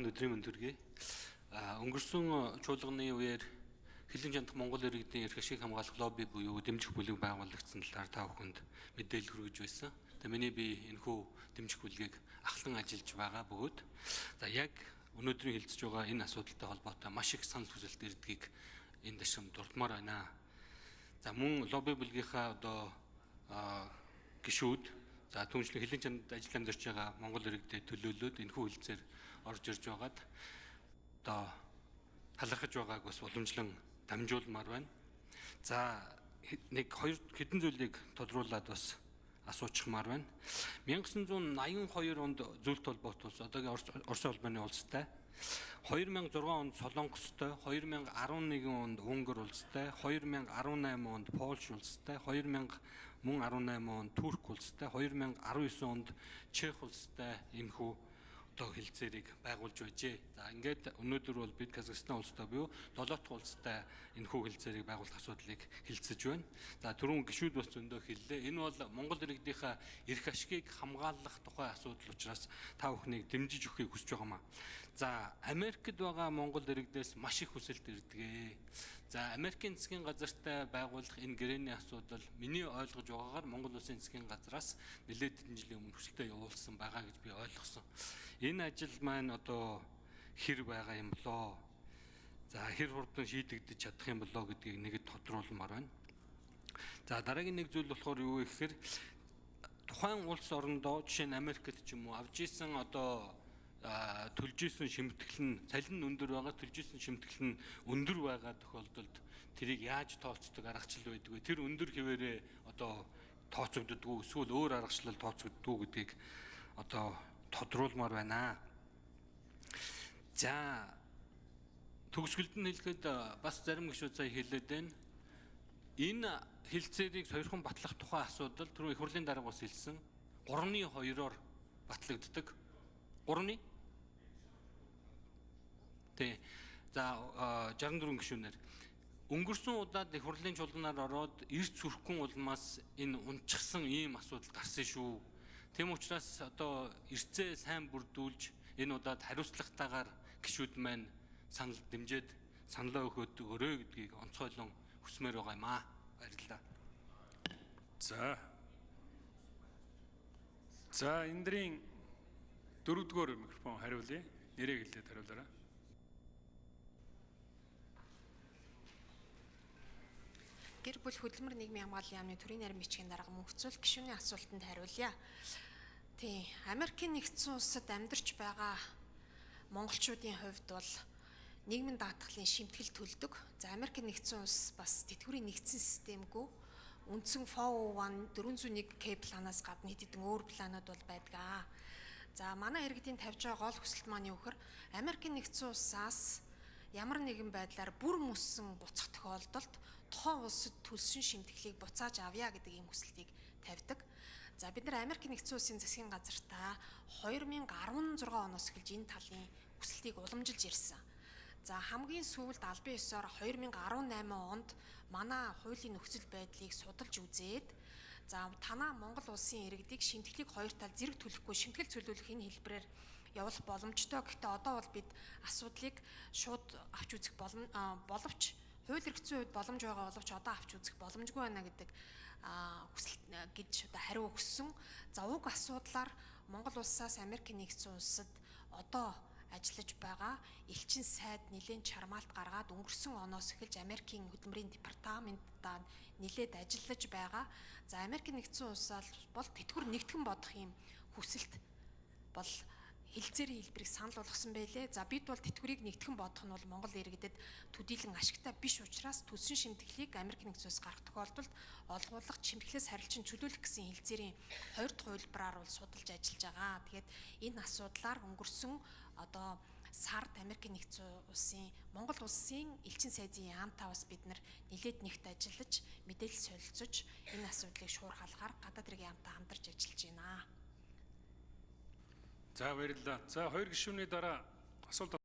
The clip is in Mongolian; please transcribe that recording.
Танд өдрийн мэнд хүргэе. Өнгөрсөн чуулганы үеэр Хилэн чандах Монгол иргэдийн эрх ашиг хамгаалах лобби буюу дэмжих бүлэг байгуулагдсан талаар та бүхэнд мэдээлэл хүргэж байсан. Миний би энэхүү дэмжих бүлгийг ахлан ажиллаж байгаа бөгөөд яг өнөөдрийн хэлцэж байгаа энэ асуудалтай холбоотой маш их санал хүсэлт ирдгийг энэ дэшин дурдмаар байна. Мөн лобби бүлгийнхаа гишүүд түүнчлэн Хилэн чанд ажил амьдарч байгаа Монгол иргэдэд төлөөлөөд энэхүү хэлцээр орж ирж байгаад талархаж байгааг бас уламжлан дамжуулмаар байна. Нэг хоёр хэдэн зүйлийг тодруулаад бас асуучмаар байна. 1982 онд зөвлөлт холбоот улс, одоогийн Орос улбаны улстай, 2006 онд Солонгостой, 2011 онд Унгар улстай, 2018 онд Польш улстай, 2018 онд Турк улстай, 2019 онд Чех улстай энэхүү хэлцээрийг байгуулж байжээ. Ингээд өнөөдөр бол бид Казахстан улстай буюу 7 дахь улстай энэхүү хэлцээрийг байгуулах асуудлыг хэлцэж байна. Түрүүн гишүүд бас зөндөө хэллээ. Энэ бол Монгол иргэдийнхээ эрх ашигыг хамгаалах тухай асуудал учраас та бүхнийг дэмжиж өгөхийг хүсэж байгаамаа. Америкт байгаа Монгол иргэдээс маш их хүсэлт ирдэг. Америкийн засгийн газартай байгуулах энэ гэрээний асуудал миний ойлгож байгаагаар Монгол Улсын засгийн газраас нэлээд хэдэн жилийн өмнө хүсэлтээ явуулсан байгаа гэж би ойлгосон. Энэ ажил маань одоо хэр байгаа юм болоо? Хэр хурдан шийдэгдэж чадах юм болоо гэдгийг нэгэд тодруулмаар байна. Дараагийн нэг зүйл болохоор юу вэ гэхээр тухайн улс орондоо жишээ нь Америкт ч юм уу авж исэн төлж исэн шимтгэл нь цалин өндөр байгаа, төлж исэн шимтгэл нь өндөр байгаа тохиолдолд тэрийг яаж тооцдог аргачлал байдаг вэ? Тэр өндөр хэвээрээ тооцогддоггүй, эсвэл өөр аргачлал тооцогддоггүй гэдгийг тодруулмаар байна. Төгсгөлд нь хэлэхэд бас зарим гишүүд сая хэлээд байна. Энэ хэлцээрийг сойрхон батлах тухай асуудал түрүү их хурлын дарга бас хэлсэн. 3-2-оор батлагддаг. 3-ны? Тий. 64 гишүүнээр. Өнгөрсөн удаад их хурлын чуулганаар ороод эрт сүрхэн улмаас энэ унчсан ийм асуудал гарсан шүү. Тэм учраас эрцээ сайн бүрдүүлж энэ удаад хариуцлагатайгаар гишүүд маань санал дэмжиж саналаа өгөөд гэдгийг онцгойлон хүсмээр байгаа юм аа. Баярлалаа. Эндрийн 4-р микрофон хариулъя. Нэрээ хэлээд хариулаарай. Гэр бүл хөдөлмөр нийгмийн хамгааллын яамны төрийн нарийн бичгийн дарга мөнхцөл гишүүний асуултанд хариулъя. Америкийн нэгдсэн улсад амьдарч байгаа монголчуудын хувьд бол нийгмийн даатгалын шимтгэл төлдөг. Америкийн нэгдсэн улс бас тэтгэврийн нэгдсэн системгүй. Үндсэн FOA1 401K планаас гадна хэд хэдэн өөр планууд бол байдаг. Манай иргэдийн тавьж байгаа гол хүсэлт маань юу гэхээр Америкийн нэгдсэн улсаас ямар нэгэн байдлаар бүр мөссөн буцах тохиолдолд тухайн улсад төлсөн шимтгэлийг буцааж авъя гэдэг ийм хүсэлтийг тавьдаг. Бид нар Америкийн нэгдсэн улсын засгийн газартаа 2016 оноос эхэлж энэ талын хүсэлтийг уламжилж ирсэн. Хамгийн сүүлд албан ёсоор 2018 онд манай хуулийн нөхцөл байдлыг судалж үзээд танаа Монгол улсын иргэдийг шимтгэлийг хоёр тал зэрэг төлөхгүй шимтгэл цөлүүлэх энэ хэлбэрээр явуулах боломжтой. Гэхдээ одоо бол бид асуудлыг шууд авч үзэх боловч хууль эрхцэн үед боломж байгаа боловч одоо авч үзэх боломжгүй байна гэдэг хүсэлт гэж хариу өгсөн. Уг асуудлаар Монгол улсаас Америкийн нэгдсэн улсад одоо ажиллаж байгаа элчин сайд нэлээд чармаалт гаргаад өнгөрсөн оноос эхэлж Америкийн хөдөлмөрийн департаментаа нэлээд ажиллаж байгаа. Америкийн нэгдсэн улсаас бол тэтгэвэр нэгтгэн бодох юм хүсэлт бол хэлцээрийн хэлбэрийг санал болгосон байлээ. Бид бол тэтгэврийг нэгтгэн бодох нь бол Монгол иргэдэд төдийлөн ашигтай биш учраас төлсөн шимтгэлийг Америкийн нэгдсэн улс гарах тохиолдолд олгуулах, шимтгэлээс харилцан чөлөөлөх гэсэн хэлцээрийн 2 дахь хувилбараар бол судалж ажиллаж байгаа. Тэгээд энэ асуудлаар өнгөрсөн сард Америкийн нэгдсэн улсын Монгол улсын элчин сайдын яамтай бас бид нар нэлээд нэгт ажиллаж мэдээлэл солилцож энэ асуудлыг шуурхалгаар гадаад хэргийн яамтай хамтарч ажиллаж байна. Баярлалаа. Хоёр гишүүний дараа асуулт